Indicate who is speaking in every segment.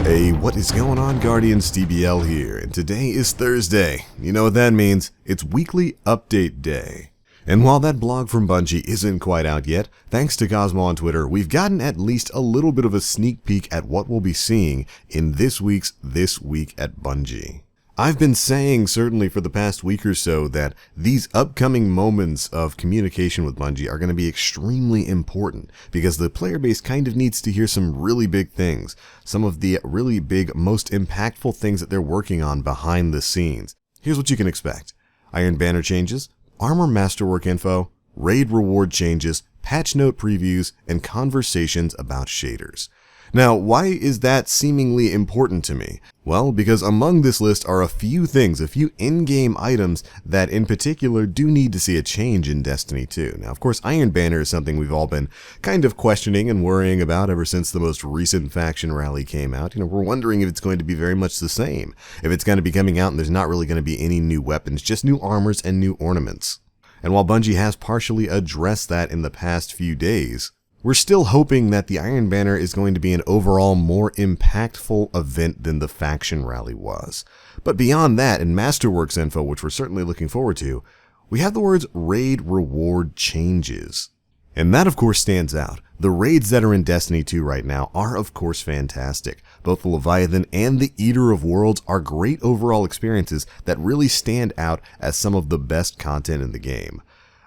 Speaker 1: Hey, what is going on, Guardians? TBL here, and today is Thursday. You know what that means? It's weekly update day. And while that blog from Bungie isn't quite out yet, thanks to Cosmo on Twitter, we've gotten at least a little bit of a sneak peek at what we'll be seeing in this week's This Week at Bungie. I've been saying, certainly for the past week or so, that these upcoming moments of communication with Bungie are going to be extremely important because the player base kind of needs to hear some really big things, some of the really big, most impactful things that they're working on behind the scenes. Here's what you can expect. Iron Banner changes, Armor Masterwork info, raid reward changes, patch note previews, and conversations about shaders. Now, why is that seemingly important to me? Well, because among this list are a few things, a few in-game items that in particular do need to see a change in Destiny 2. Now, of course, Iron Banner is something we've all been kind of questioning and worrying about ever since the most recent faction rally came out. We're wondering if it's going to be very much the same, if it's going to be coming out and there's not really going to be any new weapons, just new armors and new ornaments. And while Bungie has partially addressed that in the past few days, we're still hoping that the Iron Banner is going to be an overall more impactful event than the faction rally was. But beyond that, in Masterworks info, which we're certainly looking forward to, we have the words raid reward changes. And that of course stands out. The raids that are in Destiny 2 right now are of course fantastic. Both the Leviathan and the Eater of Worlds are great overall experiences that really stand out as some of the best content in the game.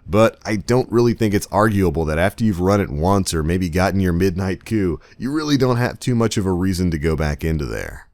Speaker 1: But I don't really think it's arguable that after you've run it once or maybe gotten your midnight coup, you really don't have too much of a reason to go back into there.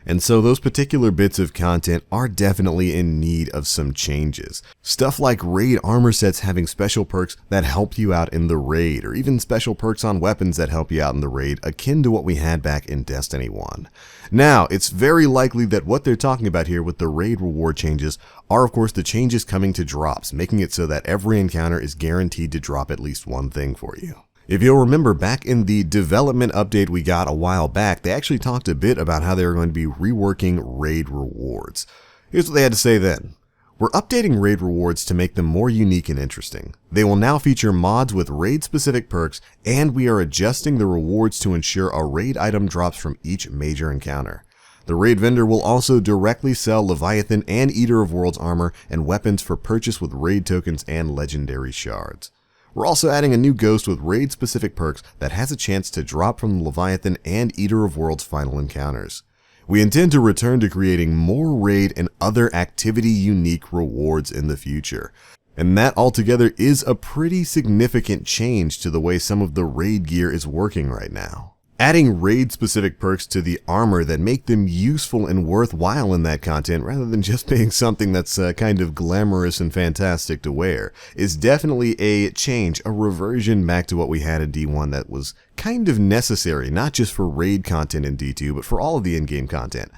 Speaker 1: And so those particular bits of content are definitely in need of some changes. Stuff like raid armor sets having special perks that help you out in the raid, or even special perks on weapons that help you out in the raid, akin to what we had back in Destiny 1. Now, it's very likely that what they're talking about here with the raid reward changes are of course the changes coming to drops, making it so that every encounter is guaranteed to drop at least one thing for you. If you'll remember, back in the development update we got a while back, they actually talked a bit about how they were going to be reworking raid rewards. Here's what they had to say then. We're updating raid rewards to make them more unique and interesting. They will now feature mods with raid-specific perks, and we are adjusting the rewards to ensure a raid item drops from each major encounter. The raid vendor will also directly sell Leviathan and Eater of Worlds armor and weapons for purchase with raid tokens and legendary shards. We're also adding a new ghost with raid-specific perks that has a chance to drop from the Leviathan and Eater of Worlds final encounters. We intend to return to creating more raid and other activity-unique rewards in the future. And that altogether is a pretty significant change to the way some of the raid gear is working right now. Adding raid-specific perks to the armor that make them useful and worthwhile in that content rather than just being something that's kind of glamorous and fantastic to wear is definitely a change, a reversion back to what we had in D1 that was kind of necessary, not just for raid content in D2, but for all of the in-game content.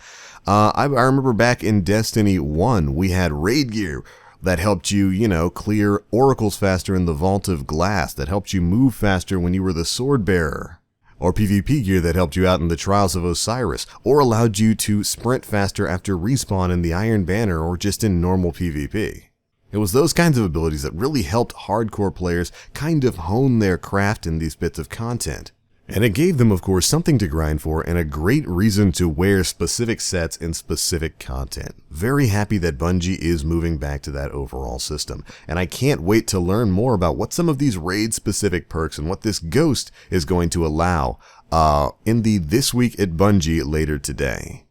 Speaker 1: I remember back in Destiny 1, we had raid gear that helped you, clear oracles faster in the Vault of Glass, that helped you move faster when you were the sword bearer. Or PvP gear that helped you out in the Trials of Osiris, or allowed you to sprint faster after respawn in the Iron Banner or just in normal PvP. It was those kinds of abilities that really helped hardcore players kind of hone their craft in these bits of content. And it gave them, of course, something to grind for and a great reason to wear specific sets and specific content. Very happy that Bungie is moving back to that overall system. And I can't wait to learn more about what some of these raid-specific perks and what this ghost is going to allow in the This Week at Bungie later today.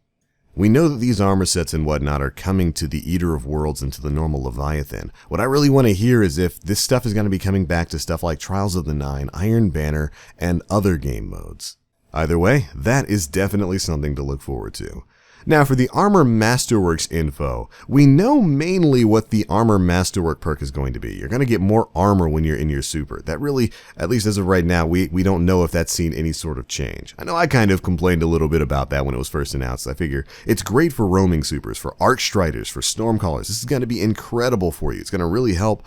Speaker 1: We know that these armor sets and whatnot are coming to the Eater of Worlds and to the normal Leviathan. What I really want to hear is if this stuff is going to be coming back to stuff like Trials of the Nine, Iron Banner, and other game modes. Either way, that is definitely something to look forward to. Now for the Armor Masterworks info, we know mainly what the Armor Masterwork perk is going to be. You're going to get more armor when you're in your super. That really, at least as of right now, we don't know if that's seen any sort of change. I know I kind of complained a little bit about that when it was first announced. I figure it's great for roaming supers, for Archstriders, for Stormcallers. This is going to be incredible for you. It's going to really help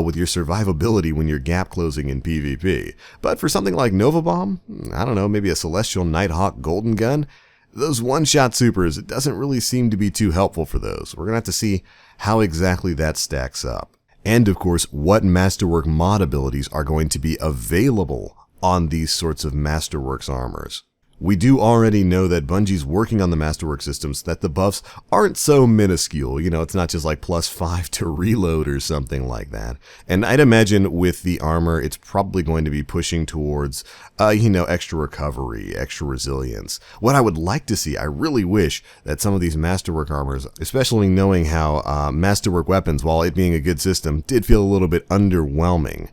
Speaker 1: with your survivability when you're gap closing in PvP. But for something like Nova Bomb, I don't know, maybe a Celestial Nighthawk Golden Gun, those one-shot supers, it doesn't really seem to be too helpful for those. We're going to have to see how exactly that stacks up. And of course, what Masterwork mod abilities are going to be available on these sorts of Masterworks armors. We do already know that Bungie's working on the Masterworks systems, that the buffs aren't so minuscule. You know, it's not just like +5 to reload or something like that. And I'd imagine with the armor, it's probably going to be pushing towards, extra recovery, extra resilience. What I would like to see, I really wish that some of these Masterwork armors, especially knowing how Masterwork weapons, while it being a good system, did feel a little bit underwhelming.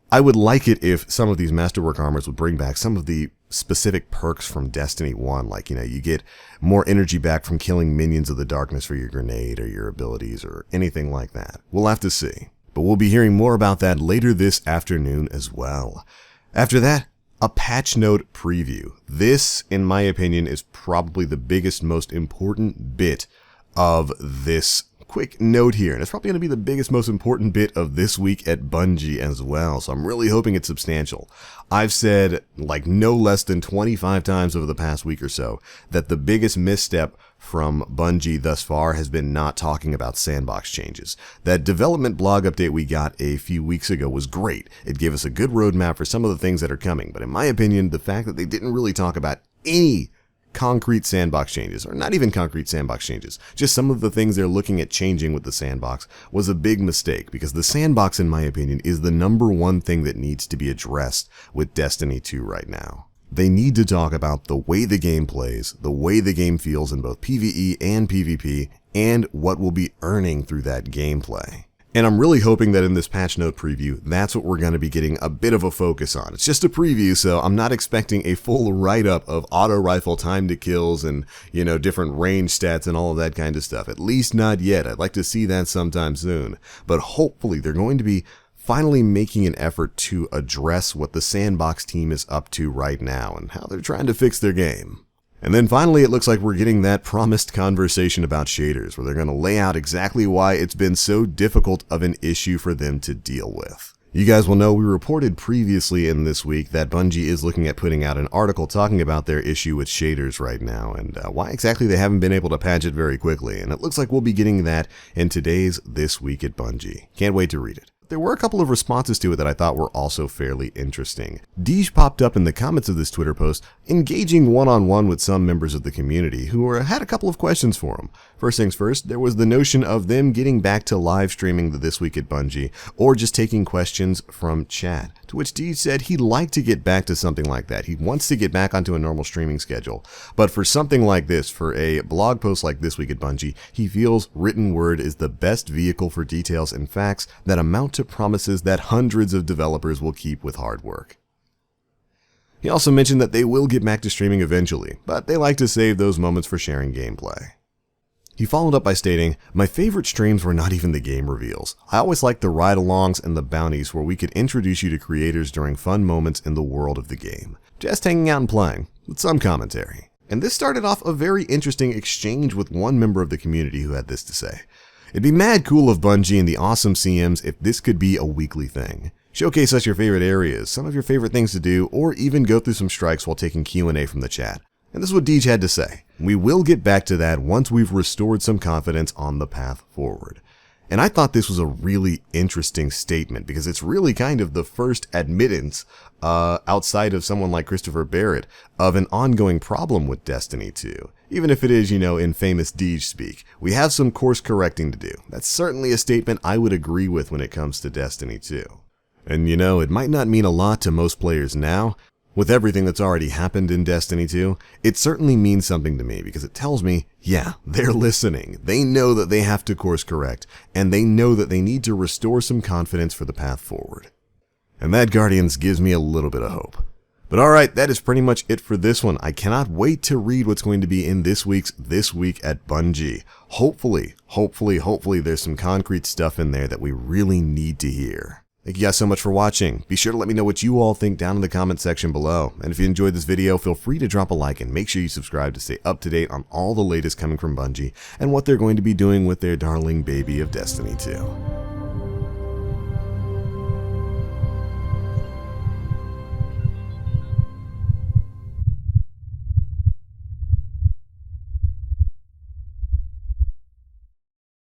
Speaker 1: I would like it if some of these Masterwork armors would bring back some of the specific perks from Destiny 1, like, you get more energy back from killing minions of the darkness for your grenade or your abilities or anything like that. We'll have to see. But we'll be hearing more about that later this afternoon as well. After that, a patch note preview. This, in my opinion, is probably the biggest, most important bit of this quick note here, and it's probably going to be the biggest, most important bit of this week at Bungie as well, so I'm really hoping it's substantial. I've said, like, no less than 25 times over the past week or so that the biggest misstep from Bungie thus far has been not talking about sandbox changes. That development blog update we got a few weeks ago was great. It gave us a good roadmap for some of the things that are coming, but in my opinion, the fact that they didn't really talk about any concrete sandbox changes, or not even concrete sandbox changes, just some of the things they're looking at changing with the sandbox, was a big mistake, because the sandbox, in my opinion, is the #1 thing that needs to be addressed with Destiny 2 right now. They need to talk about the way the game plays, the way the game feels in both PvE and PvP, and what we'll be earning through that gameplay. And I'm really hoping that in this patch note preview, that's what we're going to be getting a bit of a focus on. It's just a preview, so I'm not expecting a full write-up of auto rifle time to kills and, different range stats and all of that kind of stuff. At least not yet. I'd like to see that sometime soon. But hopefully they're going to be finally making an effort to address what the sandbox team is up to right now and how they're trying to fix their game. And then finally, it looks like we're getting that promised conversation about shaders, where they're going to lay out exactly why it's been so difficult of an issue for them to deal with. You guys will know we reported previously in this week that Bungie is looking at putting out an article talking about their issue with shaders right now, and why exactly they haven't been able to patch it very quickly, and it looks like we'll be getting that in today's This Week at Bungie. Can't wait to read it. There were a couple of responses to it that I thought were also fairly interesting. Deej popped up in the comments of this Twitter post, engaging one-on-one with some members of the community who had a couple of questions for him. First things first, there was the notion of them getting back to live streaming the This Week at Bungie, or just taking questions from chat. To which Deej said he'd like to get back to something like that. He wants to get back onto a normal streaming schedule. But for something like this, for a blog post like This Week at Bungie, he feels written word is the best vehicle for details and facts that amount to promises that hundreds of developers will keep with hard work. He also mentioned that they will get back to streaming eventually, but they like to save those moments for sharing gameplay. He followed up by stating, "My favorite streams were not even the game reveals. I always liked the ride-alongs and the bounties where we could introduce you to creators during fun moments in the world of the game. Just hanging out and playing, with some commentary." And this started off a very interesting exchange with one member of the community who had this to say. "It'd be mad cool of Bungie and the awesome CMs if this could be a weekly thing. Showcase us your favorite areas, some of your favorite things to do, or even go through some strikes while taking Q&A from the chat." And this is what Deej had to say. "We will get back to that once we've restored some confidence on the path forward." And I thought this was a really interesting statement, because it's really kind of the first admittance, outside of someone like Christopher Barrett, of an ongoing problem with Destiny 2. Even if it is, in famous Deej speak. We have some course correcting to do. That's certainly a statement I would agree with when it comes to Destiny 2. And it might not mean a lot to most players now. With everything that's already happened in Destiny 2, it certainly means something to me, because it tells me, yeah, they're listening. They know that they have to course correct, and they know that they need to restore some confidence for the path forward. And that, Guardians, gives me a little bit of hope. But alright, that is pretty much it for this one. I cannot wait to read what's going to be in this week's This Week at Bungie. Hopefully, there's some concrete stuff in there that we really need to hear. Thank you guys so much for watching. Be sure to let me know what you all think down in the comment section below. And if you enjoyed this video, feel free to drop a like and make sure you subscribe to stay up to date on all the latest coming from Bungie and what they're going to be doing with their darling baby of Destiny 2.